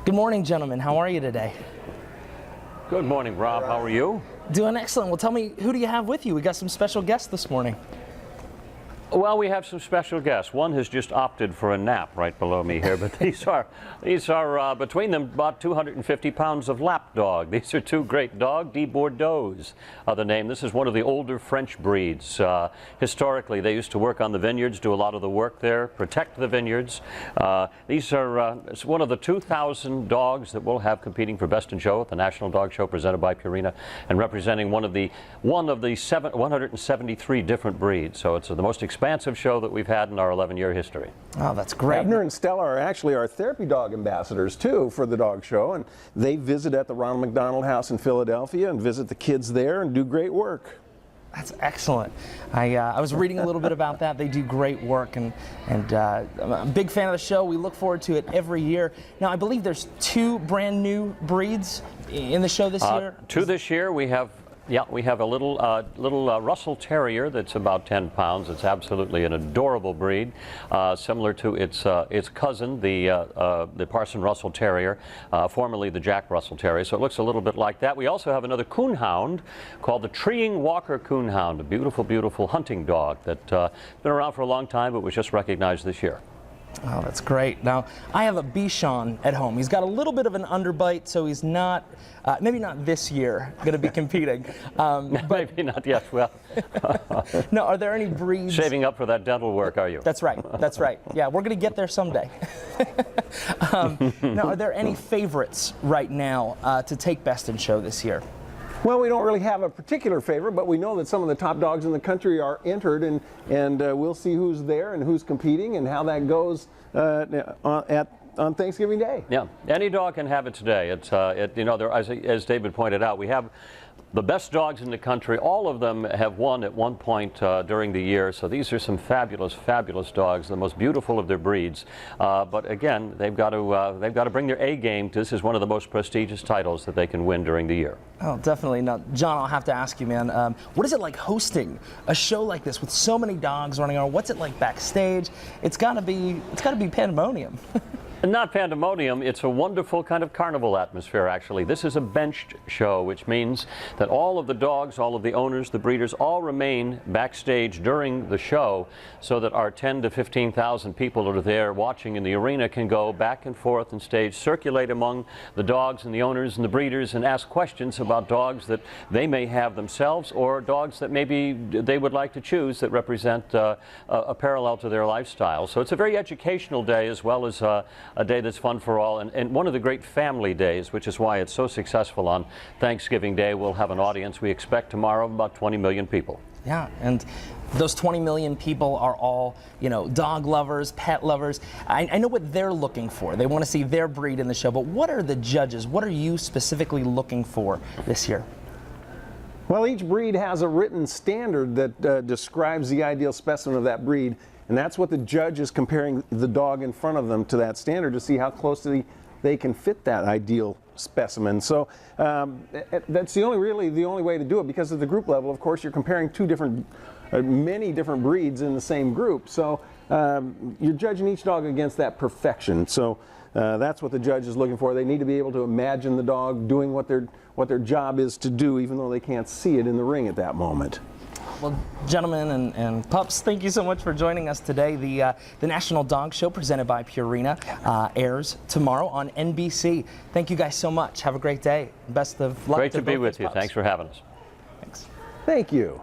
Good morning, gentlemen. How are you today? Good morning, Rob. How are you? Doing excellent. Well, tell me, who do you have with you? We got some special guests this morning. Well, we have some special guests. One has just opted for a nap right below me here, but these are between them about 250 pounds of lap dog. These are two great dogs, de Bordeaux are the name. This is one of the older French breeds. Historically, they used to work on the vineyards, do a lot of the work there, protect the vineyards. These are it's one of the 2,000 dogs that we'll have competing for Best in Show at the National Dog Show presented by Purina, and representing one of the 173 different breeds. So it's the most expansive show that we've had in our 11-year history. Oh, that's great. Abner and Stella are actually our therapy dog ambassadors too for the dog show, and they visit at the Ronald McDonald House in Philadelphia and visit the kids there and do great work. That's excellent. I was reading a little bit about that. They do great work, and I'm a big fan of the show. We look forward to it every year. Now, I believe there's 2 brand new breeds in the show this year. 2 this year. We have a little Russell Terrier that's about 10 pounds. It's absolutely an adorable breed, similar to its cousin, the Parson Russell Terrier, formerly the Jack Russell Terrier. So it looks a little bit like that. We also have another coonhound called the Treeing Walker Coonhound, a beautiful, beautiful hunting dog that's been around for a long time, but was just recognized this year. Oh, that's great. Now, I have a Bichon at home. He's got a little bit of an underbite, so he's not, maybe not this year, going to be competing. But maybe not yet. Well, no, are there any breeds? Shaving up for that dental work, are you? That's right. That's right. Yeah, we're going to get there someday. Now, are there any favorites right now to take Best in Show this year? Well, we don't really have a particular favorite, but we know that some of the top dogs in the country are entered, and we'll see who's there and who's competing and how that goes on Thanksgiving Day. Yeah, any dog can have it today. It's as David pointed out, we have the best dogs in the country. All of them have won at one point during the year. So these are some fabulous, fabulous dogs, the most beautiful of their breeds. But again, they've got to bring their A game. This is one of the most prestigious titles that they can win during the year. Oh, definitely. Now, John, I'll have to ask you, man. What is it like hosting a show like this with so many dogs running around? What's it like backstage? It's got to be pandemonium. Not pandemonium, it's a wonderful kind of carnival atmosphere, actually. This is a benched show, which means that all of the dogs, all of the owners, the breeders, all remain backstage during the show so that our 10 to 15,000 people that are there watching in the arena can go back and forth and stage, circulate among the dogs and the owners and the breeders and ask questions about dogs that they may have themselves or dogs that maybe they would like to choose that represent a parallel to their lifestyle. So it's a very educational day as well as a day that's fun for all, and one of the great family days, which is why it's so successful on Thanksgiving Day. We'll have an audience, we expect tomorrow, of about 20 million people. Yeah, and those 20 million people are all, dog lovers, pet lovers. I know what they're looking for. They want to see their breed in the show, but what are the judges? What are you specifically looking for this year? Well, each breed has a written standard that describes the ideal specimen of that breed. And that's what the judge is comparing the dog in front of them to that standard to see how closely they can fit that ideal specimen. So that's the only way to do it, because at the group level, of course, you're comparing many different breeds in the same group. So you're judging each dog against that perfection. So that's what the judge is looking for. They need to be able to imagine the dog doing what their job is to do, even though they can't see it in the ring at that moment. Well, gentlemen and pups, thank you so much for joining us today. The National Dog Show presented by Purina airs tomorrow on NBC. Thank you guys so much. Have a great day. Best of luck. Great to be with you. Thanks for having us. Thanks. Thank you.